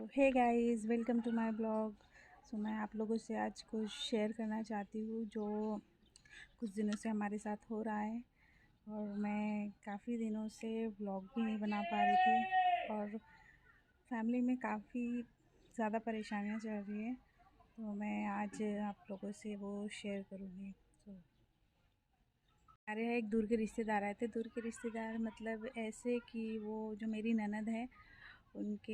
Hey guys, welcome to my blog. मैं आप लोगों से आज कुछ शेयर करना चाहती हूँ जो कुछ दिनों से हमारे साथ हो रहा है। और मैं काफ़ी दिनों से ब्लॉग भी नहीं बना पा रही थी और फैमिली में काफ़ी ज़्यादा परेशानियाँ चल रही है, तो मैं आज आप लोगों से वो शेयर करूँगी। हमारे यहाँ एक दूर के रिश्तेदार आए थे। दूर के रिश्तेदार मतलब ऐसे कि वो जो मेरी ननद है उनके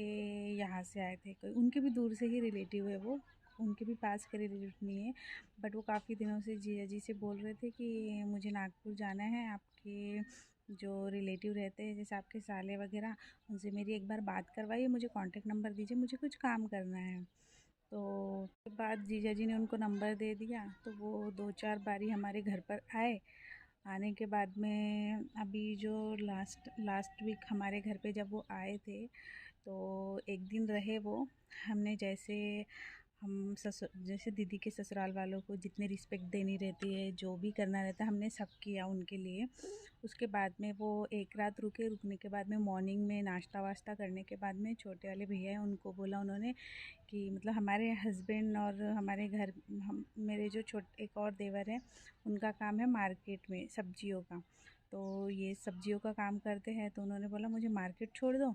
यहाँ से आए थे। कोई उनके भी दूर से ही रिलेटिव है, वो उनके भी पास के रिलेटिव नहीं है, बट वो काफ़ी दिनों से जीजा जी से बोल रहे थे कि मुझे नागपुर जाना है, आपके जो रिलेटिव रहते हैं जैसे आपके साले वगैरह, उनसे मेरी एक बार बात करवाइए, मुझे कांटेक्ट नंबर दीजिए, मुझे कुछ काम करना है। तो उसके बाद जीजा जी ने उनको नंबर दे दिया, तो वो 2-4 बारी हमारे घर पर आए। आने के बाद में अभी जो लास्ट लास्ट वीक हमारे घर पे जब वो आए थे, तो एक दिन रहे वो। हमने जैसे हम जैसे दीदी के ससुराल वालों को जितनी रिस्पेक्ट देनी रहती है, जो भी करना रहता है, हमने सब किया उनके लिए। उसके बाद में वो एक रात रुके। रुकने के बाद में मॉर्निंग में नाश्ता वाश्ता करने के बाद में छोटे वाले भैया हैं उनको बोला उन्होंने कि मतलब हमारे हस्बैंड और हमारे घर हम मेरे जो एक और देवर है, उनका काम है मार्केट में सब्जियों का। तो ये सब्जियों का काम करते हैं, तो उन्होंने बोला मुझे मार्केट छोड़ दो।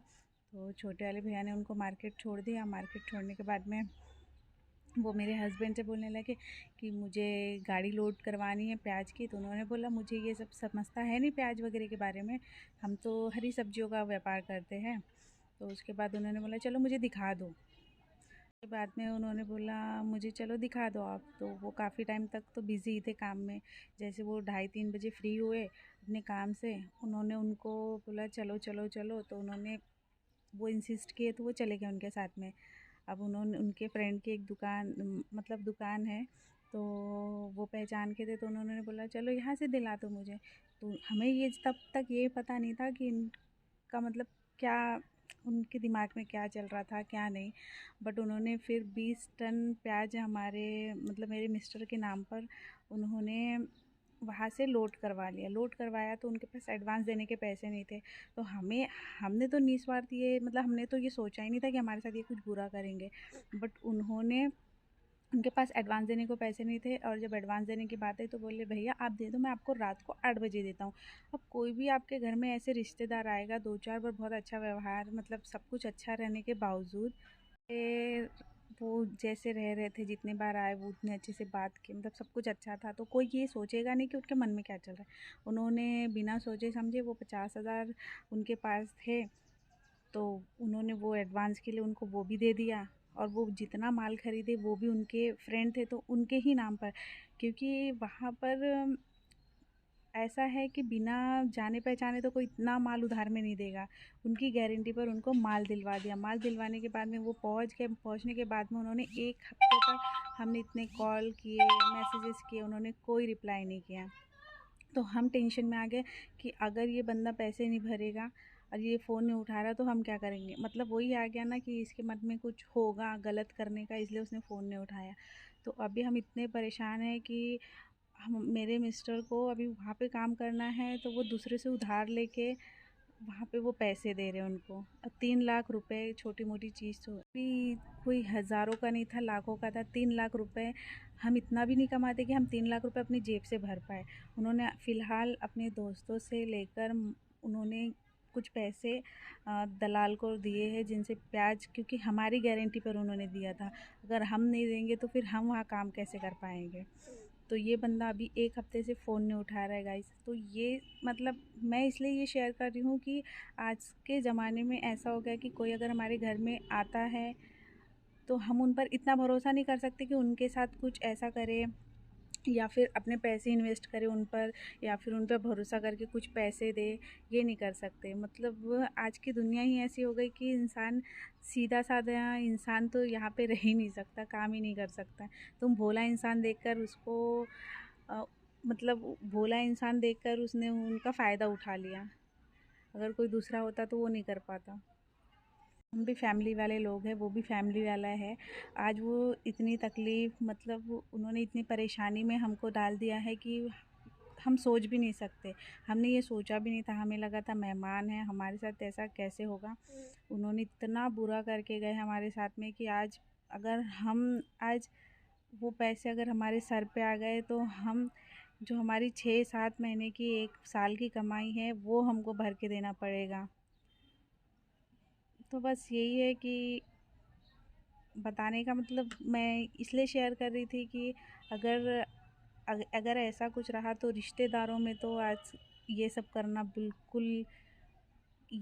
तो छोटे वाले भैया ने उनको मार्केट छोड़ दिया। मार्केट छोड़ने के बाद में वो मेरे हस्बैंड से बोलने लगे कि मुझे गाड़ी लोड करवानी है प्याज की। तो उन्होंने बोला मुझे ये सब समझता है नहीं प्याज वगैरह के बारे में, हम तो हरी सब्जियों का व्यापार करते हैं। तो उसके बाद उन्होंने बोला चलो मुझे दिखा दो। के बाद में उन्होंने बोला मुझे चलो दिखा दो आप। तो वो काफ़ी टाइम तक तो बिज़ी ही थे काम में। जैसे वो 2:30-3 बजे फ्री हुए अपने काम से, उन्होंने उनको बोला चलो चलो चलो, तो उन्होंने वो इंसिस्ट किए, तो वो चले गए उनके साथ में। अब उन्होंने उनके फ्रेंड की एक दुकान मतलब दुकान है, तो वो पहचान के थे, तो उन्होंने बोला चलो यहाँ से दिला दो मुझे। तो हमें ये तब तक ये पता नहीं था कि इनका मतलब क्या, उनके दिमाग में क्या चल रहा था क्या नहीं। बट उन्होंने फिर 20 टन प्याज हमारे मतलब मेरे मिस्टर के नाम पर उन्होंने वहाँ से लोड करवा लिया। लोड करवाया तो उनके पास एडवांस देने के पैसे नहीं थे। तो हमने तो निस्वार्थ ये मतलब हमने तो ये सोचा ही नहीं था कि हमारे साथ ये कुछ बुरा करेंगे। बट उनके पास एडवांस देने को पैसे नहीं थे, और जब एडवांस देने की बात आई तो बोले भैया आप दे दो, मैं आपको रात को 8 बजे देता हूँ। अब कोई भी आपके घर में ऐसे रिश्तेदार आएगा, 2-4 बार बहुत अच्छा व्यवहार मतलब सब कुछ अच्छा रहने के बावजूद वो जैसे रह रहे थे, जितने बार आए वो उतने अच्छे से बात की, मतलब सब कुछ अच्छा था, तो कोई ये सोचेगा नहीं कि उनके मन में क्या चल रहा है। उन्होंने बिना सोचे समझे वो 50,000 उनके पास थे, तो उन्होंने वो एडवांस के लिए उनको वो भी दे दिया। और वो जितना माल खरीदे वो भी उनके फ्रेंड थे, तो उनके ही नाम पर, क्योंकि वहाँ पर ऐसा है कि बिना जाने पहचाने तो कोई इतना माल उधार में नहीं देगा। उनकी गारंटी पर उनको माल दिलवा दिया। माल दिलवाने के बाद में वो पहुँचने के बाद में उन्होंने 1 हफ्ते तक, हमने इतने कॉल किए मैसेजेस किए, उन्होंने कोई रिप्लाई नहीं किया। तो हम टेंशन में आ गए कि अगर ये बंदा पैसे नहीं भरेगा और ये फ़ोन नहीं उठा रहा तो हम क्या करेंगे। मतलब वही आ गया ना कि इसके मन में कुछ होगा गलत करने का, इसलिए उसने फ़ोन नहीं उठाया। तो अभी हम इतने परेशान हैं कि हम मेरे मिस्टर को अभी वहाँ पे काम करना है, तो वो दूसरे से उधार लेके वहाँ पे वो पैसे दे रहे हैं उनको। अब 3 लाख रुपए छोटी मोटी चीज़ तो भी कोई हज़ारों का नहीं था, लाखों का था। 3 लाख रुपए, हम इतना भी नहीं कमाते कि हम 3 लाख रुपए अपनी जेब से भर पाए। उन्होंने फ़िलहाल अपने दोस्तों से लेकर उन्होंने कुछ पैसे दलाल को दिए हैं, जिनसे प्याज, क्योंकि हमारी गारंटी पर उन्होंने दिया था, अगर हम नहीं देंगे तो फिर हम वहाँ काम कैसे कर पाएंगे। तो ये बंदा अभी 1 हफ्ते से फ़ोन नहीं उठा रहा है गाइस। तो ये मतलब मैं इसलिए ये शेयर कर रही हूँ कि आज के ज़माने में ऐसा हो गया कि कोई अगर हमारे घर में आता है, तो हम उन पर इतना भरोसा नहीं कर सकते कि उनके साथ कुछ ऐसा करे, या फिर अपने पैसे इन्वेस्ट करे उन पर, या फिर उन पर भरोसा करके कुछ पैसे दे। ये नहीं कर सकते। मतलब आज की दुनिया ही ऐसी हो गई कि इंसान, सीधा साधा इंसान तो यहाँ पे रह ही नहीं सकता, काम ही नहीं कर सकता। तुम भोला इंसान देखकर उसको अ, मतलब भोला इंसान देखकर उसने उनका फ़ायदा उठा लिया। अगर कोई दूसरा होता तो वो नहीं कर पाता। हम भी फैमिली वाले लोग हैं, वो भी फैमिली वाला है। आज वो इतनी तकलीफ़ मतलब उन्होंने इतनी परेशानी में हमको डाल दिया है कि हम सोच भी नहीं सकते। हमने ये सोचा भी नहीं था, हमें लगा था मेहमान हैं, हमारे साथ ऐसा कैसे होगा। उन्होंने इतना बुरा करके गए हमारे साथ में कि आज वो पैसे अगर हमारे सर पे आ गए तो हम जो हमारी 6-7 महीने की 1 साल की कमाई है वो हमको भर के देना पड़ेगा। तो बस यही है कि बताने का मतलब मैं इसलिए शेयर कर रही थी कि अगर अगर ऐसा कुछ रहा तो रिश्तेदारों में तो आज ये सब करना बिल्कुल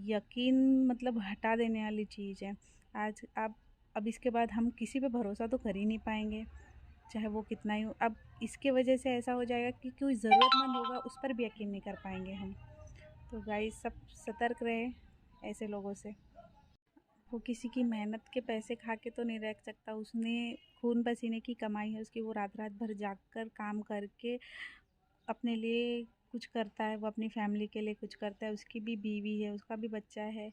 यकीन मतलब हटा देने वाली चीज़ है। आज अब इसके बाद हम किसी पे भरोसा तो कर ही नहीं पाएंगे, चाहे वो कितना ही हो। अब इसके वजह से ऐसा हो जाएगा कि कोई ज़रूरतमंद होगा उस पर भी यकीन नहीं कर पाएंगे हम। तो गाइस सब सतर्क रहे ऐसे लोगों से। वो किसी की मेहनत के पैसे खा के तो नहीं रह सकता, उसने खून पसीने की कमाई है उसकी, वो रात रात भर जाग कर काम करके अपने लिए कुछ करता है, वो अपनी फैमिली के लिए कुछ करता है, उसकी भी बीवी है, उसका भी बच्चा है,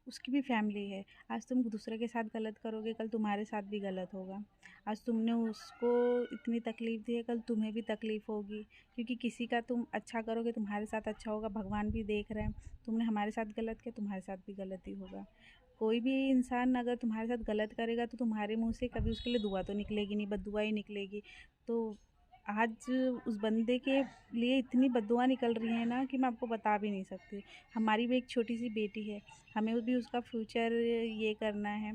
उसकी भी फैमिली है। आज तुम दूसरे के साथ गलत करोगे, कल तुम्हारे साथ भी गलत होगा। आज तुमने उसको इतनी तकलीफ़ दी है, कल तुम्हें भी तकलीफ़ होगी, क्योंकि किसी का तुम अच्छा करोगे तुम्हारे साथ अच्छा होगा, भगवान भी देख रहे हैं। तुमने हमारे साथ गलत किया, तुम्हारे साथ भी गलत ही होगा। कोई भी इंसान अगर तुम्हारे साथ गलत करेगा तो तुम्हारे मुँह से कभी उसके लिए दुआ तो निकलेगी नहीं, बद्दुआ ही निकलेगी। तो आज उस बंदे के लिए इतनी बद्दुआ निकल रही है ना कि मैं आपको बता भी नहीं सकती। हमारी भी एक छोटी सी बेटी है, हमें भी उसका फ्यूचर ये करना है,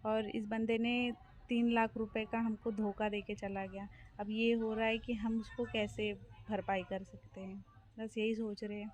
और इस बंदे ने 3 लाख रुपए का हमको धोखा दे के चला गया। अब ये हो रहा है कि हम उसको कैसे भरपाई कर सकते हैं, बस यही सोच रहे हैं।